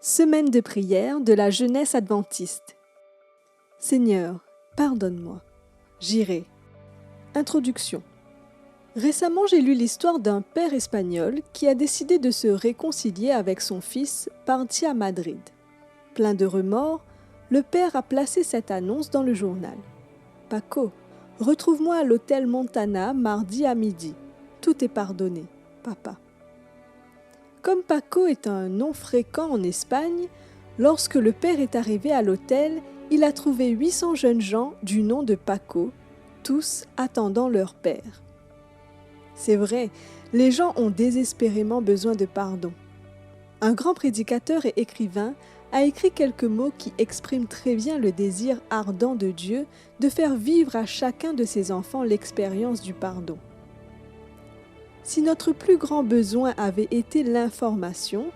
Semaine de prière de la jeunesse adventiste. Seigneur, pardonne-moi. J'irai. Introduction. Récemment, j'ai lu l'histoire d'un père espagnol qui a décidé de se réconcilier avec son fils parti à Madrid. Plein de remords, le père a placé cette annonce dans le journal. Paco, retrouve-moi à l'hôtel Montana mardi à midi. Tout est pardonné, papa. Comme Paco est un nom fréquent en Espagne, lorsque le père est arrivé à l'hôtel, il a trouvé 800 jeunes gens du nom de Paco, tous attendant leur père. C'est vrai, les gens ont désespérément besoin de pardon. Un grand prédicateur et écrivain a écrit quelques mots qui expriment très bien le désir ardent de Dieu de faire vivre à chacun de ses enfants l'expérience du pardon. Si notre plus grand besoin avait été l'information,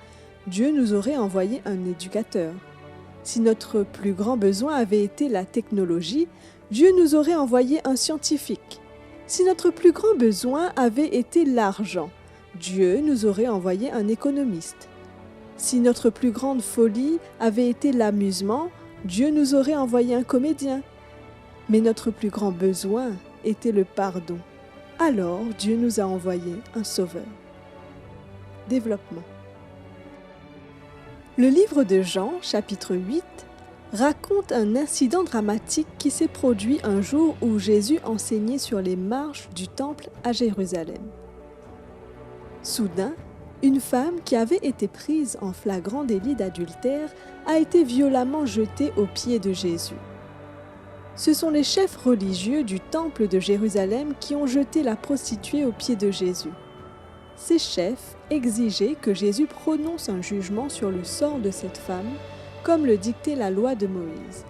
Dieu nous aurait envoyé un éducateur. Si notre plus grand besoin avait été la technologie, Dieu nous aurait envoyé un scientifique. Si notre plus grand besoin avait été l'argent, Dieu nous aurait envoyé un économiste. Si notre plus grande folie avait été l'amusement, Dieu nous aurait envoyé un comédien. Mais notre plus grand besoin était le pardon. Alors Dieu nous a envoyé un sauveur. Développement. Le livre de Jean, chapitre 8, raconte un incident dramatique qui s'est produit un jour où Jésus enseignait sur les marches du temple à Jérusalem. Soudain, une femme qui avait été prise en flagrant délit d'adultère a été violemment jetée aux pieds de Jésus. Ce sont les chefs religieux du temple de Jérusalem qui ont jeté la prostituée aux pieds de Jésus. Ces chefs exigeaient que Jésus prononce un jugement sur le sort de cette femme, comme le dictait la loi de Moïse.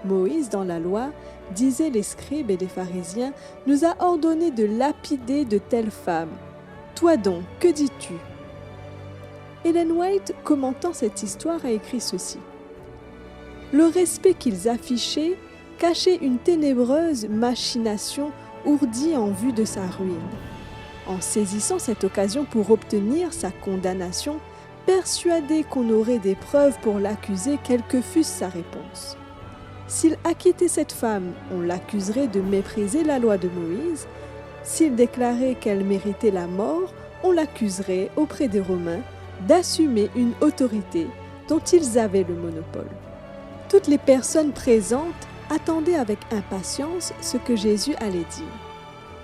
Moïse, dans la loi, disait les scribes et les pharisiens, nous a ordonné de lapider de telles femmes. Toi donc, que dis-tu ? Ellen White, commentant cette histoire, a écrit ceci. Le respect qu'ils affichaient cachait une ténébreuse machination ourdie en vue de sa ruine. En saisissant cette occasion pour obtenir sa condamnation, persuadés qu'on aurait des preuves pour l'accuser, quelle que fût sa réponse. S'il acquittait cette femme, on l'accuserait de mépriser la loi de Moïse. S'il déclarait qu'elle méritait la mort, on l'accuserait auprès des Romains d'assumer une autorité dont ils avaient le monopole. Toutes les personnes présentes attendaient avec impatience ce que Jésus allait dire.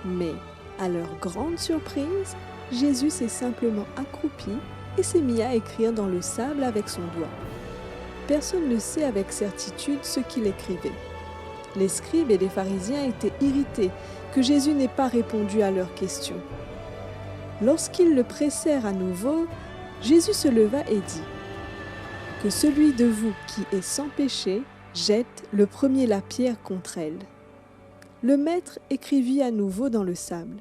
Mais, à leur grande surprise, Jésus s'est simplement accroupi et s'est mis à écrire dans le sable avec son doigt. Personne ne sait avec certitude ce qu'il écrivait. Les scribes et les pharisiens étaient irrités que Jésus n'ait pas répondu à leurs questions. Lorsqu'ils le pressèrent à nouveau, Jésus se leva et dit « Que celui de vous qui est sans péché jette le premier la pierre contre elle. » Le maître écrivit à nouveau dans le sable.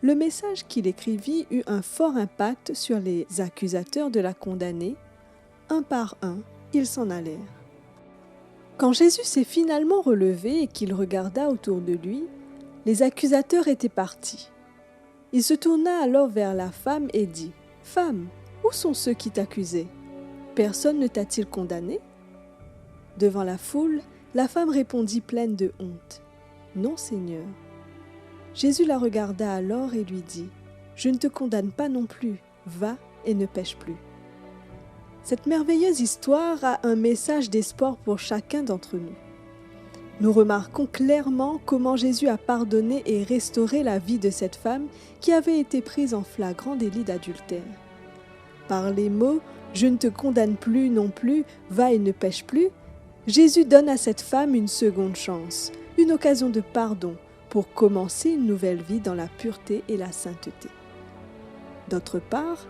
Le message qu'il écrivit eut un fort impact sur les accusateurs de la condamnée. Un par un, ils s'en allèrent. Quand Jésus s'est finalement relevé et qu'il regarda autour de lui, les accusateurs étaient partis. Il se tourna alors vers la femme et dit « Femme, où sont ceux qui t'accusaient ? Personne ne t'a-t-il condamné ?» Devant la foule, la femme répondit pleine de honte. « Non, Seigneur. » Jésus la regarda alors et lui dit « Je ne te condamne pas non plus, va et ne pêche plus. » Cette merveilleuse histoire a un message d'espoir pour chacun d'entre nous. Nous remarquons clairement comment Jésus a pardonné et restauré la vie de cette femme qui avait été prise en flagrant délit d'adultère. Par les mots « Je ne te condamne plus non plus, va et ne pêche plus », Jésus donne à cette femme une seconde chance, une occasion de pardon pour commencer une nouvelle vie dans la pureté et la sainteté. D'autre part,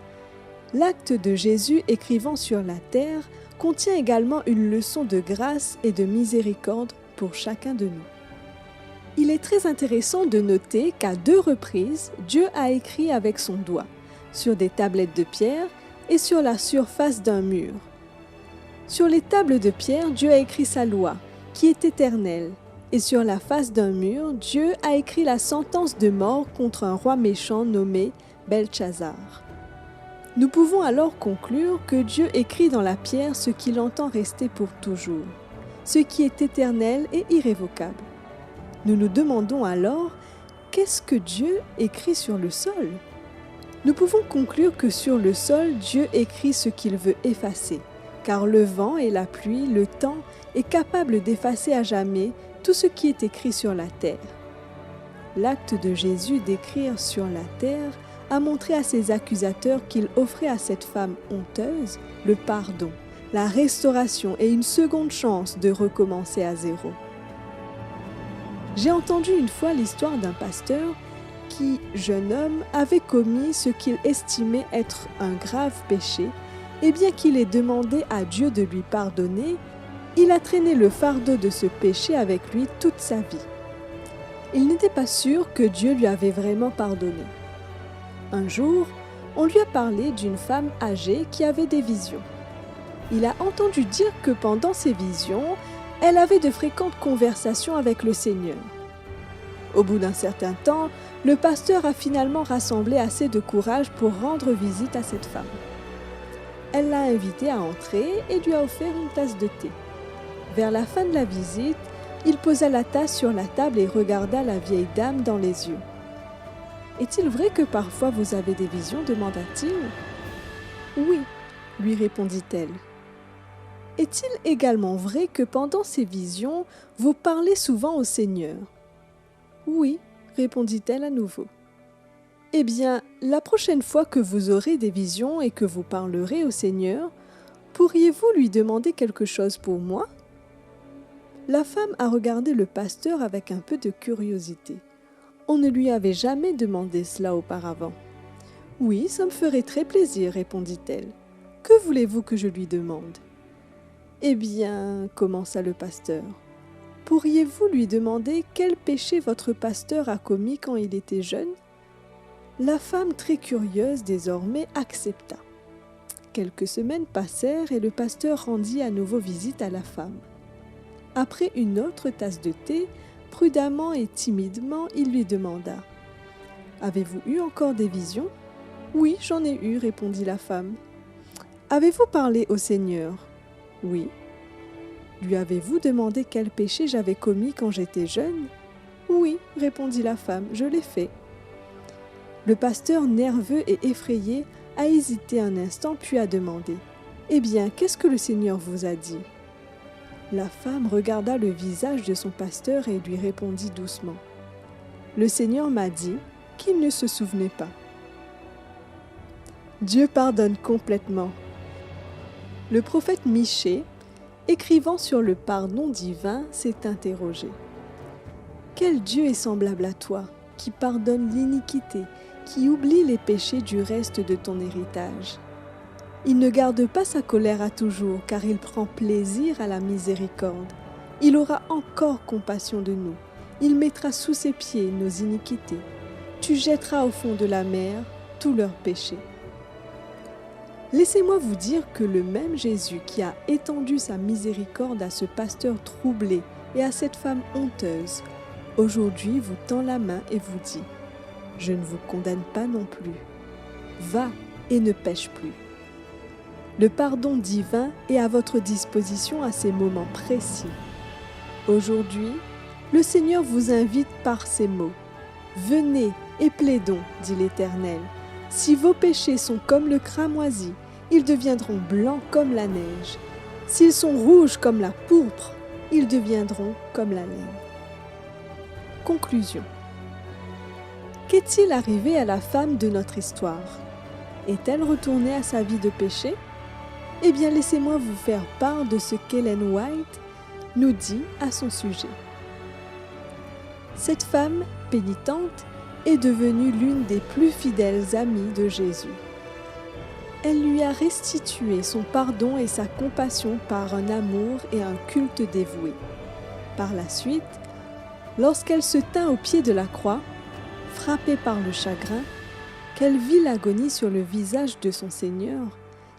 l'acte de Jésus écrivant sur la terre contient également une leçon de grâce et de miséricorde pour chacun de nous. Il est très intéressant de noter qu'à 2 reprises, Dieu a écrit avec son doigt, sur des tablettes de pierre et sur la surface d'un mur. Sur les tables de pierre, Dieu a écrit sa loi, qui est éternelle, et sur la face d'un mur, Dieu a écrit la sentence de mort contre un roi méchant nommé Belchazzar. Nous pouvons alors conclure que Dieu écrit dans la pierre ce qu'il entend rester pour toujours, ce qui est éternel et irrévocable. Nous nous demandons alors, qu'est-ce que Dieu écrit sur le sol ? Nous pouvons conclure que sur le sol, Dieu écrit ce qu'il veut effacer, car le vent et la pluie, le temps, est capable d'effacer à jamais tout ce qui est écrit sur la terre. L'acte de Jésus d'écrire sur la terre a montré à ses accusateurs qu'il offrait à cette femme honteuse le pardon, la restauration et une seconde chance de recommencer à zéro. J'ai entendu une fois l'histoire d'un pasteur qui, jeune homme, avait commis ce qu'il estimait être un grave péché, et bien qu'il ait demandé à Dieu de lui pardonner, il a traîné le fardeau de ce péché avec lui toute sa vie. Il n'était pas sûr que Dieu lui avait vraiment pardonné. Un jour, on lui a parlé d'une femme âgée qui avait des visions. Il a entendu dire que pendant ces visions, elle avait de fréquentes conversations avec le Seigneur. Au bout d'un certain temps, le pasteur a finalement rassemblé assez de courage pour rendre visite à cette femme. Elle l'a invitée à entrer et lui a offert une tasse de thé. Vers la fin de la visite, il posa la tasse sur la table et regarda la vieille dame dans les yeux. « Est-il vrai que parfois vous avez des visions ?» demanda-t-il. « Oui, » lui répondit-elle. « Est-il également vrai que pendant ces visions, vous parlez souvent au Seigneur ?» ?»« Oui, » répondit-elle à nouveau. « Eh bien, la prochaine fois que vous aurez des visions et que vous parlerez au Seigneur, pourriez-vous lui demander quelque chose pour moi ?» La femme a regardé le pasteur avec un peu de curiosité. On ne lui avait jamais demandé cela auparavant. « Oui, ça me ferait très plaisir, » répondit-elle. « Que voulez-vous que je lui demande ?»« Eh bien, » commença le pasteur, « pourriez-vous lui demander quel péché votre pasteur a commis quand il était jeune ?» La femme, très curieuse désormais, accepta. Quelques semaines passèrent et le pasteur rendit à nouveau visite à la femme. Après une autre tasse de thé, prudemment et timidement, il lui demanda « Avez-vous eu encore des visions ?»« Oui, j'en ai eu, » répondit la femme. « Avez-vous parlé au Seigneur ?»« Oui. »« Lui avez-vous demandé quel péché j'avais commis quand j'étais jeune ?»« Oui, » répondit la femme, « je l'ai fait. » Le pasteur, nerveux et effrayé, a hésité un instant puis a demandé « Eh bien, qu'est-ce que le Seigneur vous a dit ?» La femme regarda le visage de son pasteur et lui répondit doucement « Le Seigneur m'a dit qu'il ne se souvenait pas. » Dieu pardonne complètement. Le prophète Michée, écrivant sur le pardon divin, s'est interrogé. « Quel Dieu est semblable à toi, qui pardonne l'iniquité, qui oublie les péchés du reste de ton héritage ? Il ne garde pas sa colère à toujours, car il prend plaisir à la miséricorde. Il aura encore compassion de nous. Il mettra sous ses pieds nos iniquités. Tu jetteras au fond de la mer tous leurs péchés. » Laissez-moi vous dire que le même Jésus qui a étendu sa miséricorde à ce pasteur troublé et à cette femme honteuse, aujourd'hui vous tend la main et vous dit « Je ne vous condamne pas non plus. Va et ne pêche plus. » Le pardon divin est à votre disposition à ces moments précis. Aujourd'hui, le Seigneur vous invite par ces mots. « Venez et plaidons, dit l'Éternel. Si vos péchés sont comme le cramoisi, ils deviendront blancs comme la neige. S'ils sont rouges comme la pourpre, ils deviendront comme la laine. » Conclusion. Qu'est-il arrivé à la femme de notre histoire? Est-elle retournée à sa vie de péché? Eh bien, laissez-moi vous faire part de ce qu'Ellen White nous dit à son sujet. Cette femme pénitente est devenue l'une des plus fidèles amies de Jésus. Elle lui a restitué son pardon et sa compassion par un amour et un culte dévoué. Par la suite, lorsqu'elle se tint au pied de la croix, frappée par le chagrin, qu'elle vit l'agonie sur le visage de son Seigneur,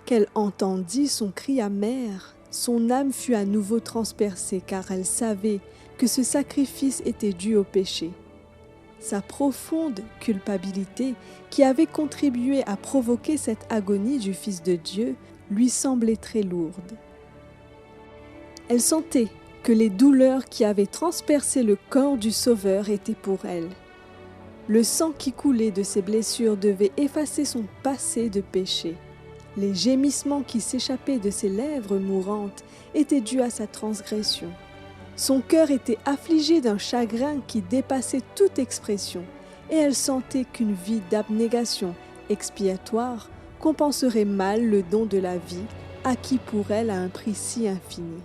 qu'elle entendit son cri amer, son âme fut à nouveau transpercée car elle savait que ce sacrifice était dû au péché. sa profonde culpabilité qui avait contribué à provoquer cette agonie du Fils de Dieu lui semblait très lourde. Elle sentait que les douleurs qui avaient transpercé le corps du Sauveur étaient pour elle. Le sang qui coulait de ses blessures devait effacer son passé de péché. Les gémissements qui s'échappaient de ses lèvres mourantes étaient dus à sa transgression. Son cœur était affligé d'un chagrin qui dépassait toute expression, et elle sentait qu'une vie d'abnégation expiatoire compenserait mal le don de la vie, acquis pour elle à un prix si infini.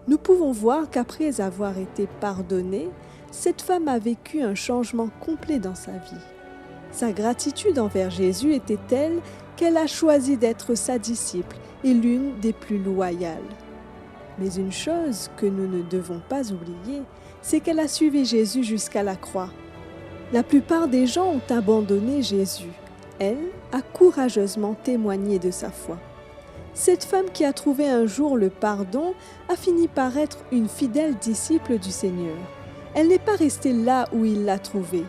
Nous pouvons voir qu'après avoir été pardonnée, cette femme a vécu un changement complet dans sa vie. Sa gratitude envers Jésus était telle qu'elle a choisi d'être sa disciple et l'une des plus loyales. Mais une chose que nous ne devons pas oublier, c'est qu'elle a suivi Jésus jusqu'à la croix. La plupart des gens ont abandonné Jésus. Elle a courageusement témoigné de sa foi. Cette femme qui a trouvé un jour le pardon a fini par être une fidèle disciple du Seigneur. Elle n'est pas restée là où il l'a trouvée.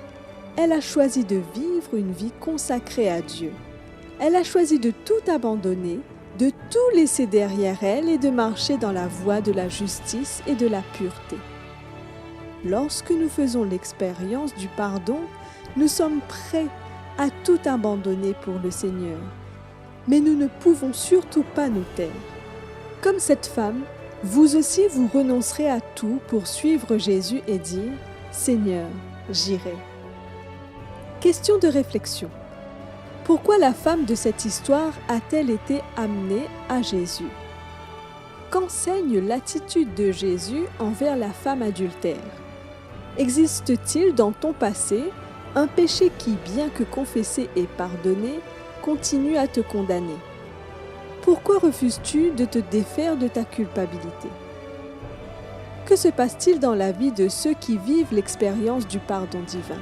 Elle a choisi de vivre une vie consacrée à Dieu. Elle a choisi de tout abandonner, de tout laisser derrière elle et de marcher dans la voie de la justice et de la pureté. Lorsque nous faisons l'expérience du pardon, nous sommes prêts à tout abandonner pour le Seigneur. Mais nous ne pouvons surtout pas nous taire. Comme cette femme, vous aussi vous renoncerez à tout pour suivre Jésus et dire « Seigneur, j'irai ». Question de réflexion. Pourquoi la femme de cette histoire a-t-elle été amenée à Jésus? Qu'enseigne l'attitude de Jésus envers la femme adultère? Existe-t-il dans ton passé un péché qui, bien que confessé et pardonné, continue à te condamner? Pourquoi refuses-tu de te défaire de ta culpabilité? Que se passe-t-il dans la vie de ceux qui vivent l'expérience du pardon divin?